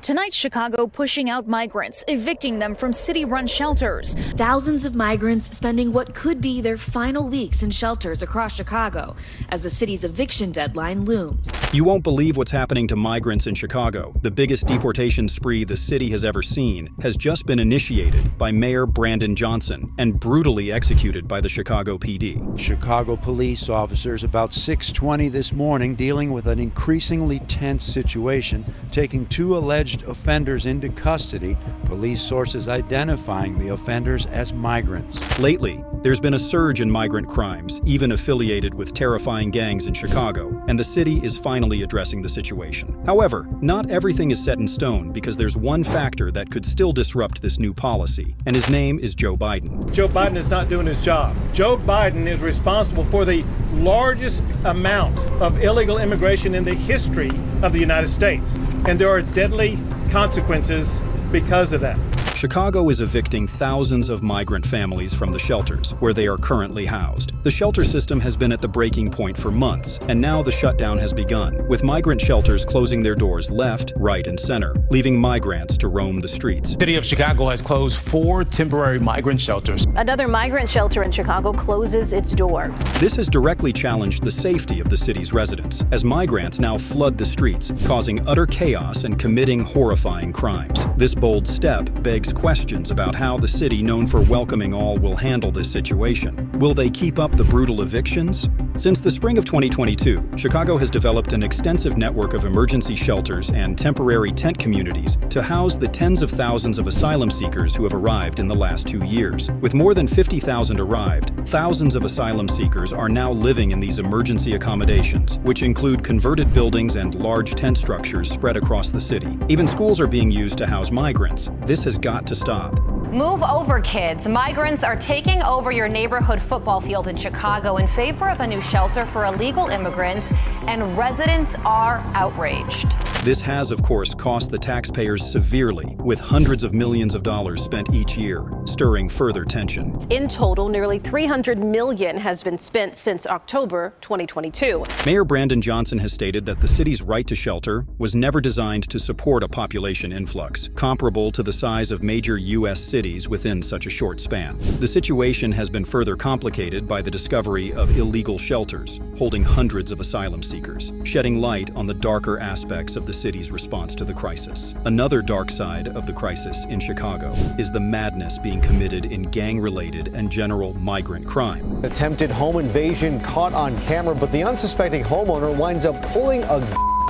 Tonight, Chicago pushing out migrants, evicting them from city-run shelters. Thousands of migrants spending what could be their final weeks in shelters across Chicago as the city's eviction deadline looms. You won't believe what's happening to migrants in Chicago. The biggest deportation spree the city has ever seen has just been initiated by Mayor Brandon Johnson and brutally executed by the Chicago PD. Chicago police officers about 6:20 this morning dealing with an increasingly tense situation, taking two alleged offenders into custody, police sources identifying the offenders as migrants. Lately, there's been a surge in migrant crimes, even affiliated with terrifying gangs in Chicago, and the city is finally addressing the situation. However, not everything is set in stone because there's one factor that could still disrupt this new policy, and his name is Joe Biden. Joe Biden is not doing his job. Joe Biden is responsible for the largest amount of illegal immigration in the history of the United States, and there are deadly consequences because of that. Chicago is evicting thousands of migrant families from the shelters where they are currently housed. The shelter system has been at the breaking point for months, and now the shutdown has begun, with migrant shelters closing their doors left, right, and center, leaving migrants to roam the streets. The city of Chicago has closed 4 temporary migrant shelters. Another migrant shelter in Chicago closes its doors. This has directly challenged the safety of the city's residents, as migrants now flood the streets, causing utter chaos and committing horrifying crimes. This bold step begs questions about how the city, known for welcoming all, will handle this situation. Will they keep up the brutal evictions? Since the spring of 2022, Chicago has developed an extensive network of emergency shelters and temporary tent communities to house the tens of thousands of asylum seekers who have arrived in the last 2 years. With more than 50,000 arrived, thousands of asylum seekers are now living in these emergency accommodations, which include converted buildings and large tent structures spread across the city. Even schools are being used to house migrants. This has got to stop. Move over, kids. Migrants are taking over your neighborhood football field in Chicago in favor of a new shelter for illegal immigrants, and residents are outraged. This has, of course, cost the taxpayers severely, with hundreds of millions of dollars spent each year, stirring further tension. In total, nearly $300 million has been spent since October 2022. Mayor Brandon Johnson has stated that the city's right to shelter was never designed to support a population influx, comparable to the size of major U.S. cities within such a short span. The situation has been further complicated by the discovery of illegal shelters, holding hundreds of asylum seekers, shedding light on the darker aspects of the city's response to the crisis. Another dark side of the crisis in Chicago is the madness being committed in gang-related and general migrant crime. Attempted home invasion caught on camera, but the unsuspecting homeowner winds up pulling a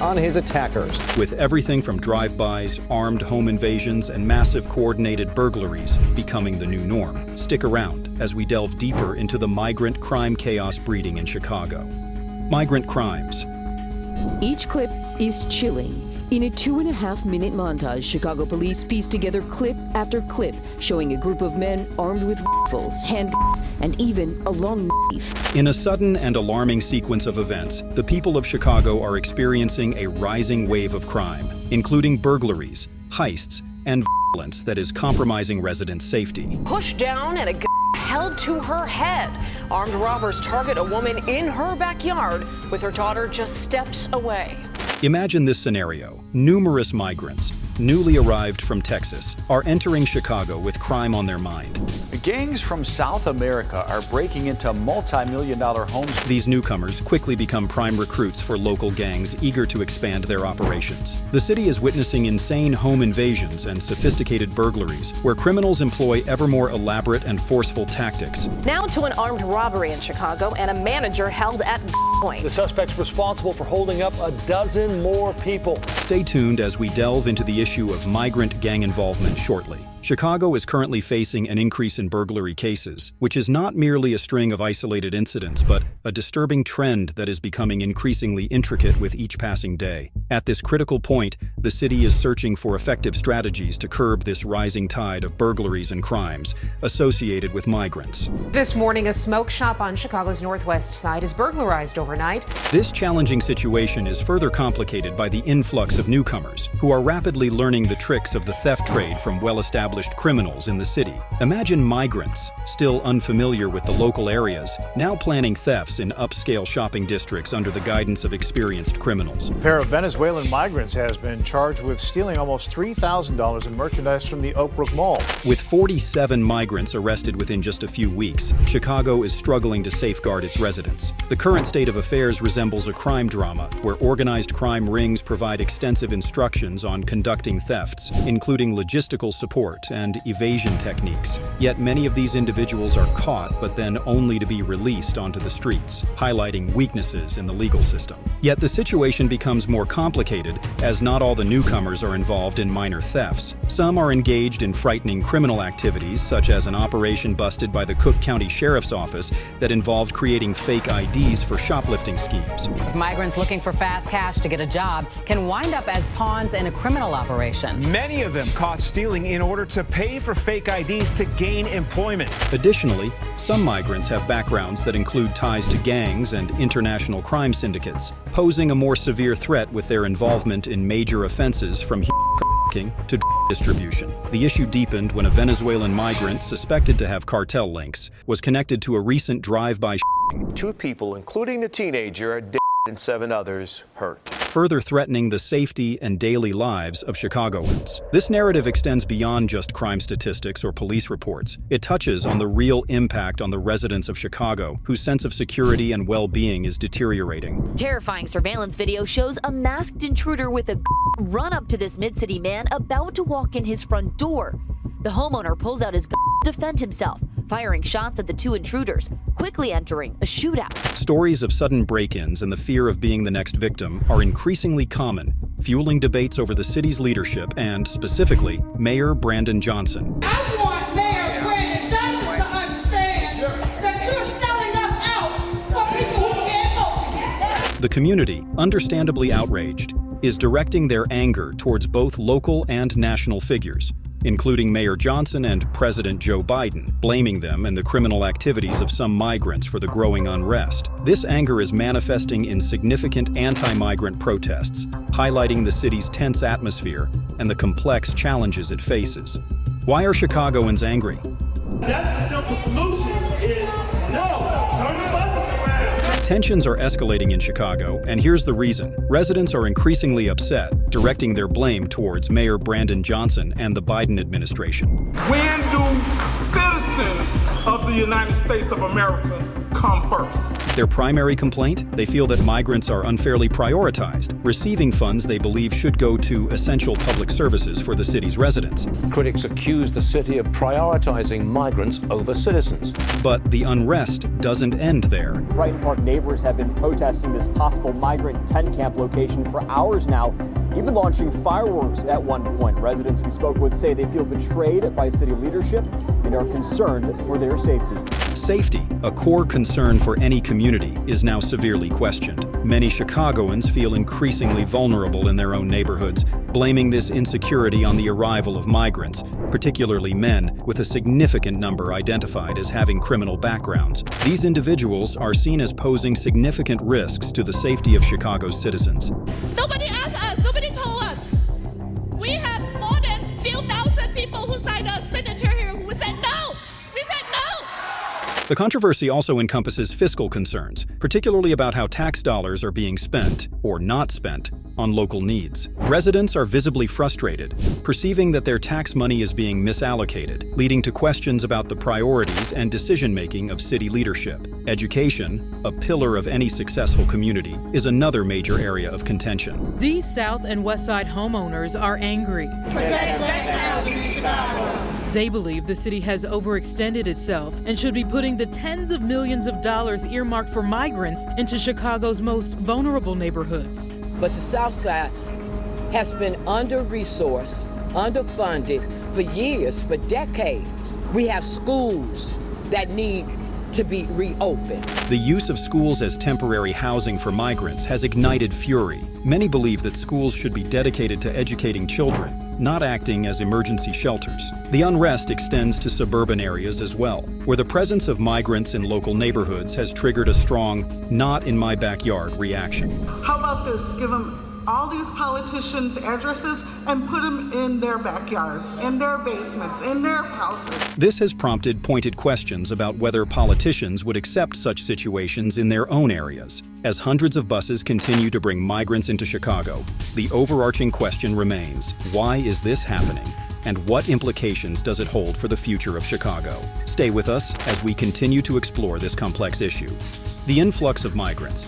on his attackers. With everything from drive-bys, armed home invasions, and massive coordinated burglaries becoming the new norm. Stick around as we delve deeper into the migrant crime chaos breeding in Chicago. Migrant crimes. Each clip is chilling. In a 2.5-minute montage, Chicago police pieced together clip after clip, showing a group of men armed with rifles, handguns, and even a long knife. In a sudden and alarming sequence of events, the people of Chicago are experiencing a rising wave of crime, including burglaries, heists, and violence that is compromising residents' safety. Pushed down and a gun held to her head. Armed robbers target a woman in her backyard with her daughter just steps away. Imagine this scenario. Numerous migrants, newly arrived from Texas, are entering Chicago with crime on their mind. Gangs from South America are breaking into multi-million-dollar homes. These newcomers quickly become prime recruits for local gangs eager to expand their operations. The city is witnessing insane home invasions and sophisticated burglaries, where criminals employ ever more elaborate and forceful tactics. Now to an armed robbery in Chicago and a manager held at point. The suspect's responsible for holding up a dozen more people. Stay tuned as we delve into the issue of migrant gang involvement shortly. Chicago is currently facing an increase in burglary cases, which is not merely a string of isolated incidents, but a disturbing trend that is becoming increasingly intricate with each passing day. At this critical point, the city is searching for effective strategies to curb this rising tide of burglaries and crimes associated with migrants. This morning, a smoke shop on Chicago's northwest side is burglarized overnight. This challenging situation is further complicated by the influx of newcomers who are rapidly learning the tricks of the theft trade from well-established established criminals in the city. Imagine migrants, still unfamiliar with the local areas, now planning thefts in upscale shopping districts under the guidance of experienced criminals. A pair of Venezuelan migrants has been charged with stealing almost $3,000 in merchandise from the Oak Brook Mall. With 47 migrants arrested within just a few weeks, Chicago is struggling to safeguard its residents. The current state of affairs resembles a crime drama, where organized crime rings provide extensive instructions on conducting thefts, including logistical support and evasion techniques. Yet many of these individuals are caught, but then only to be released onto the streets, highlighting weaknesses in the legal system. Yet the situation becomes more complicated, as not all the newcomers are involved in minor thefts. Some are engaged in frightening criminal activities, such as an operation busted by the Cook County Sheriff's Office that involved creating fake IDs for shoplifting schemes. Migrants looking for fast cash to get a job can wind up as pawns in a criminal operation. Many of them caught stealing in order to pay for fake IDs to gain employment. Additionally, some migrants have backgrounds that include ties to gangs and international crime syndicates, posing a more severe threat with their involvement in major offenses from to distribution. The issue deepened when a Venezuelan migrant suspected to have cartel links was connected to a recent drive-by. 2 people, including the teenager, are dead and 7 others hurt, further threatening the safety and daily lives of Chicagoans. This narrative extends beyond just crime statistics or police reports. It touches on the real impact on the residents of Chicago, whose sense of security and well-being is deteriorating. Terrifying surveillance video shows a masked intruder with a run up to this mid-city man about to walk in his front door. The homeowner pulls out his gun to defend himself, firing shots at the 2 intruders, quickly entering a shootout. Stories of sudden break-ins and the fear of being the next victim are increasingly common, fueling debates over the city's leadership and, specifically, Mayor Brandon Johnson. I want Mayor Brandon Johnson to understand that you're selling us out for people who can't vote. The community, understandably outraged, is directing their anger towards both local and national figures, including Mayor Johnson and President Joe Biden, blaming them and the criminal activities of some migrants for the growing unrest. This anger is manifesting in significant anti-migrant protests, highlighting the city's tense atmosphere and the complex challenges it faces. Why are Chicagoans angry? That's the simple solution is no, turn the buses around. Tensions are escalating in Chicago, and here's the reason. Residents are increasingly upset, directing their blame towards Mayor Brandon Johnson and the Biden administration. When do citizens of the United States of America come first? Their primary complaint? They feel that migrants are unfairly prioritized, receiving funds they believe should go to essential public services for the city's residents. Critics accuse the city of prioritizing migrants over citizens. But the unrest doesn't end there. Brighton Park neighbors have been protesting this possible migrant tent camp location for hours now, even launching fireworks at one point. Residents we spoke with say they feel betrayed by city leadership and are concerned for their safety. Safety, a core concern for any community, is now severely questioned. Many Chicagoans feel increasingly vulnerable in their own neighborhoods, blaming this insecurity on the arrival of migrants, particularly men, with a significant number identified as having criminal backgrounds. These individuals are seen as posing significant risks to the safety of Chicago's citizens. Nobody asked us, nobody told us. We have more than a few thousand people who signed a signature here who said no. We said no. The controversy also encompasses fiscal concerns, particularly about how tax dollars are being spent, or not spent, on local needs. Residents are visibly frustrated, perceiving that their tax money is being misallocated, leading to questions about the priorities and decision-making of city leadership. Education, a pillar of any successful community, is another major area of contention. These South and West Side homeowners are angry. They believe the city has overextended itself and should be putting the tens of millions of dollars earmarked for migrants into Chicago's most vulnerable neighborhoods. But the South Side has been under-resourced, underfunded for years, for decades. We have schools that need to be reopened. The use of schools as temporary housing for migrants has ignited fury. Many believe that schools should be dedicated to educating children, not acting as emergency shelters. The unrest extends to suburban areas as well, where the presence of migrants in local neighborhoods has triggered a strong, not in my backyard reaction. How about this? Give them all these politicians' addresses and put them in their backyards, in their basements, in their houses. This has prompted pointed questions about whether politicians would accept such situations in their own areas. As hundreds of buses continue to bring migrants into Chicago, the overarching question remains, why is this happening? And what implications does it hold for the future of Chicago? Stay with us as we continue to explore this complex issue. The influx of migrants.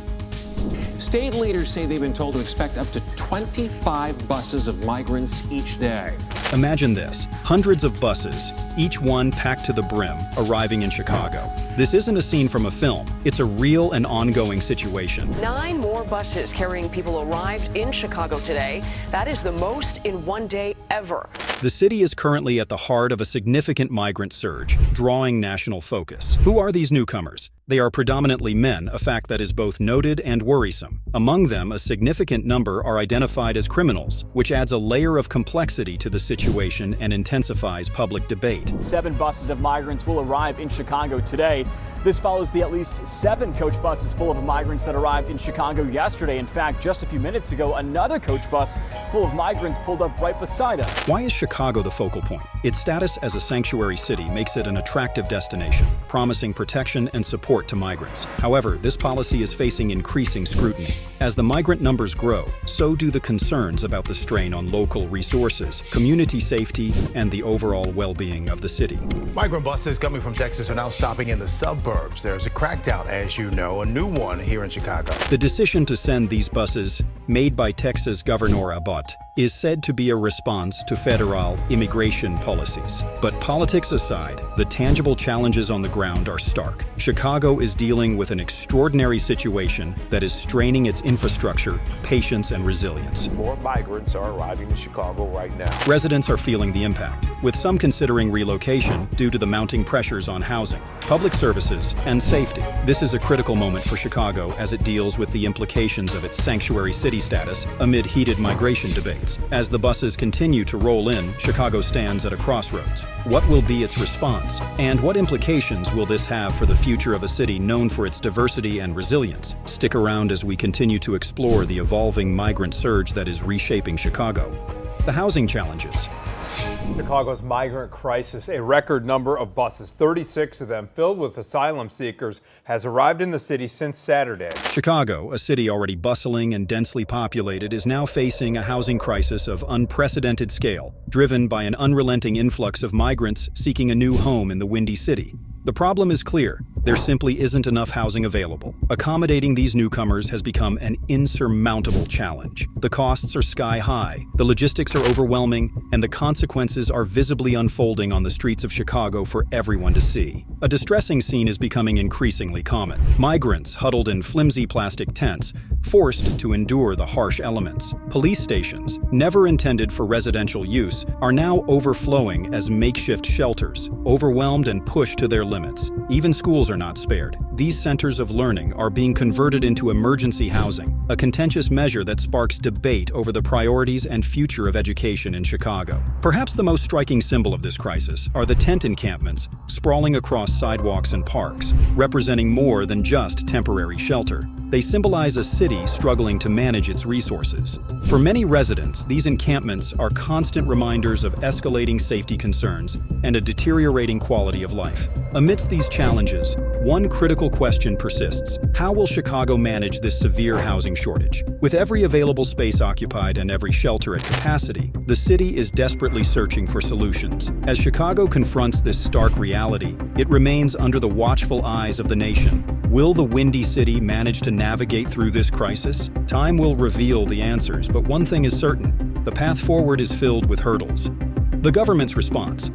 State leaders say they've been told to expect up to 25 buses of migrants each day. Imagine this, hundreds of buses, each one packed to the brim, arriving in Chicago. This isn't a scene from a film. It's a real and ongoing situation. 9 more buses carrying people arrived in Chicago today. That is the most in one day ever. The city is currently at the heart of a significant migrant surge, drawing national focus. Who are these newcomers? They are predominantly men, a fact that is both noted and worrisome. Among them, a significant number are identified as criminals, which adds a layer of complexity to the situation and intensifies public debate. 7 buses of migrants will arrive in Chicago today. This follows the at least 7 coach buses full of migrants that arrived in Chicago yesterday. In fact, just a few minutes ago, another coach bus full of migrants pulled up right beside us. Why is Chicago the focal point? Its status as a sanctuary city makes it an attractive destination, promising protection and support to migrants. However, this policy is facing increasing scrutiny. As the migrant numbers grow, so do the concerns about the strain on local resources, community safety, and the overall well-being of the city. Migrant buses coming from Texas are now stopping in the suburbs. There's a crackdown, as you know, a new one here in Chicago. The decision to send these buses, made by Texas Governor Abbott, is said to be a response to federal immigration policies. But politics aside, the tangible challenges on the ground are stark. Chicago is dealing with an extraordinary situation that is straining its infrastructure, patience, and resilience. More migrants are arriving in Chicago right now. Residents are feeling the impact, with some considering relocation due to the mounting pressures on housing, public services, and safety. This is a critical moment for Chicago as it deals with the implications of its sanctuary city status amid heated migration debates. As the buses continue to roll in, Chicago stands at a crossroads. What will be its response? And what implications will this have for the future of a city known for its diversity and resilience? Stick around as we continue to explore the evolving migrant surge that is reshaping Chicago. The housing challenges. Chicago's migrant crisis, a record number of buses, 36 of them filled with asylum seekers, has arrived in the city since Saturday. Chicago, a city already bustling and densely populated, is now facing a housing crisis of unprecedented scale, driven by an unrelenting influx of migrants seeking a new home in the Windy City. The problem is clear. There simply isn't enough housing available. Accommodating these newcomers has become an insurmountable challenge. The costs are sky high, the logistics are overwhelming, and the consequences are visibly unfolding on the streets of Chicago for everyone to see. A distressing scene is becoming increasingly common. Migrants huddled in flimsy plastic tents, forced to endure the harsh elements. Police stations, never intended for residential use, are now overflowing as makeshift shelters, overwhelmed and pushed to their limits. Even schools are not spared. These centers of learning are being converted into emergency housing, a contentious measure that sparks debate over the priorities and future of education in Chicago. Perhaps the most striking symbol of this crisis are the tent encampments sprawling across sidewalks and parks, representing more than just temporary shelter. They symbolize a city struggling to manage its resources. For many residents, these encampments are constant reminders of escalating safety concerns and a deteriorating quality of life. Amidst these challenges, one critical question persists. How will Chicago manage this severe housing shortage? With every available space occupied and every shelter at capacity, the city is desperately searching for solutions. As Chicago confronts this stark reality, it remains under the watchful eyes of the nation. Will the Windy City manage to navigate through this crisis? Time will reveal the answers, but one thing is certain: the path forward is filled with hurdles. The government's response.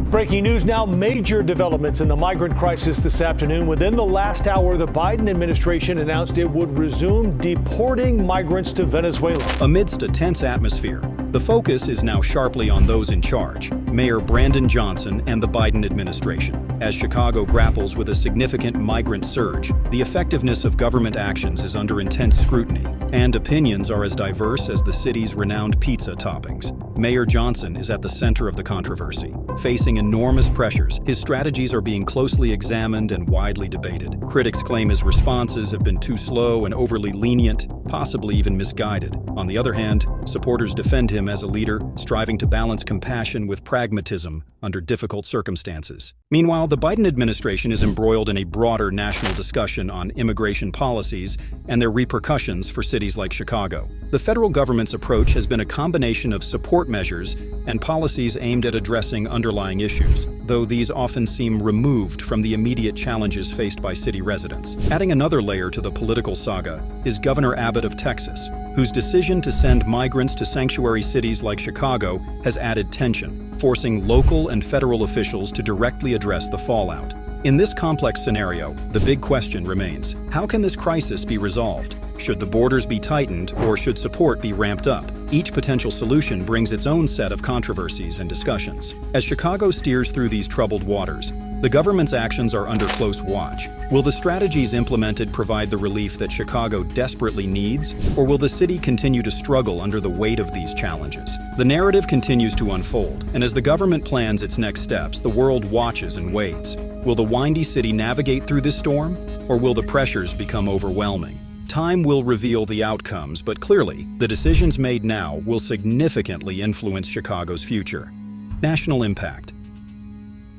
Breaking news now, major developments in the migrant crisis this afternoon. Within the last hour, the Biden administration announced it would resume deporting migrants to Venezuela. Amidst a tense atmosphere, the focus is now sharply on those in charge. Mayor Brandon Johnson and the Biden administration. As Chicago grapples with a significant migrant surge, the effectiveness of government actions is under intense scrutiny, and opinions are as diverse as the city's renowned pizza toppings. Mayor Johnson is at the center of the controversy. Facing enormous pressures, his strategies are being closely examined and widely debated. Critics claim his responses have been too slow and overly lenient, possibly even misguided. On the other hand, supporters defend him as a leader, striving to balance compassion with pragmatism under difficult circumstances. Meanwhile, the Biden administration is embroiled in a broader national discussion on immigration policies and their repercussions for cities like Chicago. The federal government's approach has been a combination of support measures and policies aimed at addressing underlying issues, though these often seem removed from the immediate challenges faced by city residents. Adding another layer to the political saga is Governor Abbott of Texas, whose decision to send migrants to sanctuary cities like Chicago has added tension, forcing local and federal officials to directly address the fallout. In this complex scenario, the big question remains: how can this crisis be resolved? Should the borders be tightened, or should support be ramped up? Each potential solution brings its own set of controversies and discussions. As Chicago steers through these troubled waters, the government's actions are under close watch. Will the strategies implemented provide the relief that Chicago desperately needs, or will the city continue to struggle under the weight of these challenges? The narrative continues to unfold, and as the government plans its next steps, the world watches and waits. Will the windy city navigate through this storm, or will the pressures become overwhelming? Time will reveal the outcomes, but clearly, the decisions made now will significantly influence Chicago's future. National impact.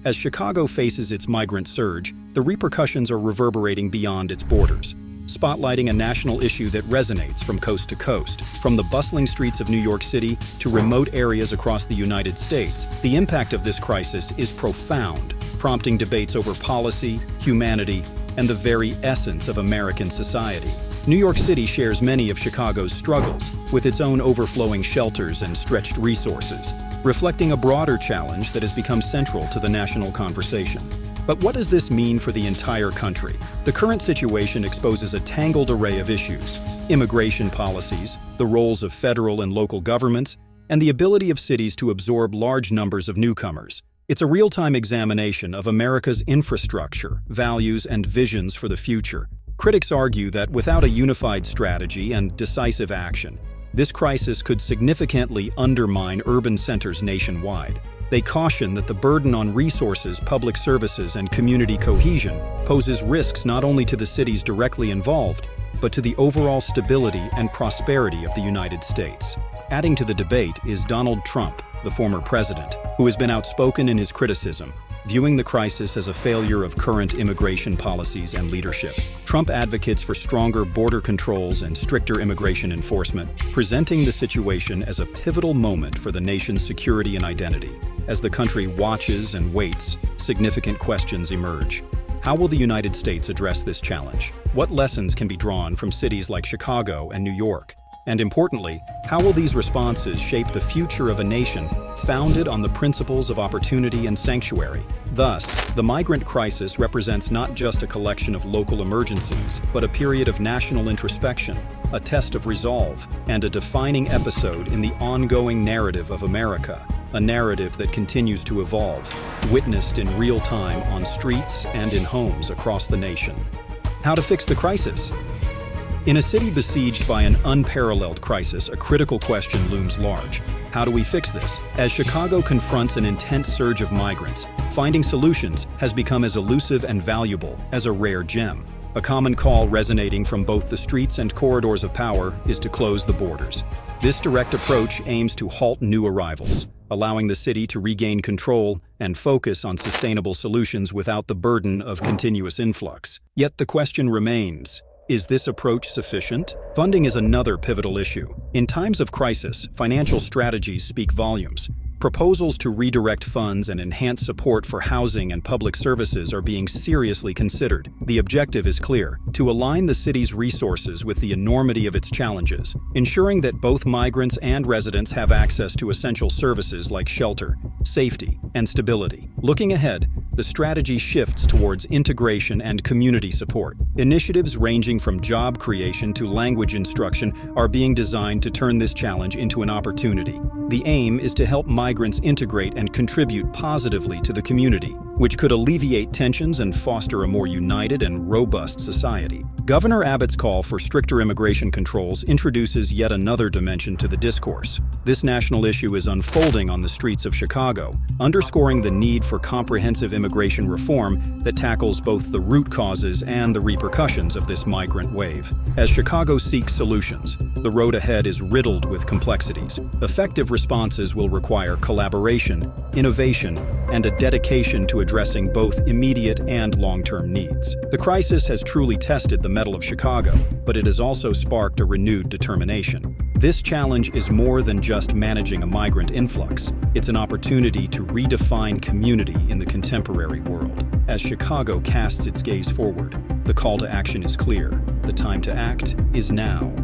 As Chicago faces its migrant surge, the repercussions are reverberating beyond its borders, spotlighting a national issue that resonates from coast to coast. From the bustling streets of New York City to remote areas across the United States, the impact of this crisis is profound, prompting debates over policy, humanity, and the very essence of American society. New York City shares many of Chicago's struggles, with its own overflowing shelters and stretched resources, reflecting a broader challenge that has become central to the national conversation. But what does this mean for the entire country? The current situation exposes a tangled array of issues: immigration policies, the roles of federal and local governments, and the ability of cities to absorb large numbers of newcomers. It's a real-time examination of America's infrastructure, values, and visions for the future. Critics argue that without a unified strategy and decisive action, this crisis could significantly undermine urban centers nationwide. They caution that the burden on resources, public services, and community cohesion poses risks not only to the cities directly involved, but to the overall stability and prosperity of the United States. Adding to the debate is Donald Trump, the former president, who has been outspoken in his criticism, viewing the crisis as a failure of current immigration policies and leadership. Trump advocates for stronger border controls and stricter immigration enforcement, presenting the situation as a pivotal moment for the nation's security and identity. As the country watches and waits, significant questions emerge. How will the United States address this challenge? What lessons can be drawn from cities like Chicago and New York? And importantly, how will these responses shape the future of a nation founded on the principles of opportunity and sanctuary? Thus, the migrant crisis represents not just a collection of local emergencies, but a period of national introspection, a test of resolve, and a defining episode in the ongoing narrative of America, a narrative that continues to evolve, witnessed in real time on streets and in homes across the nation. How to fix the crisis? In a city besieged by an unparalleled crisis, a critical question looms large. How do we fix this? As Chicago confronts an intense surge of migrants, finding solutions has become as elusive and valuable as a rare gem. A common call resonating from both the streets and corridors of power is to close the borders. This direct approach aims to halt new arrivals, allowing the city to regain control and focus on sustainable solutions without the burden of continuous influx. Yet the question remains: is this approach sufficient? Funding is another pivotal issue. In times of crisis, financial strategies speak volumes. Proposals to redirect funds and enhance support for housing and public services are being seriously considered. The objective is clear: to align the city's resources with the enormity of its challenges, ensuring that both migrants and residents have access to essential services like shelter, safety, and stability. Looking ahead, the strategy shifts towards integration and community support. Initiatives ranging from job creation to language instruction are being designed to turn this challenge into an opportunity. The aim is to help migrants integrate and contribute positively to the community, which could alleviate tensions and foster a more united and robust society. Governor Abbott's call for stricter immigration controls introduces yet another dimension to the discourse. This national issue is unfolding on the streets of Chicago, underscoring the need for comprehensive immigration reform that tackles both the root causes and the repercussions of this migrant wave. As Chicago seeks solutions, the road ahead is riddled with complexities. Effective responses will require collaboration, innovation, and a dedication to addressing both immediate and long-term needs. The crisis has truly tested the mettle of Chicago, but it has also sparked a renewed determination. This challenge is more than just managing a migrant influx. It's an opportunity to redefine community in the contemporary world. As Chicago casts its gaze forward, the call to action is clear. The time to act is now.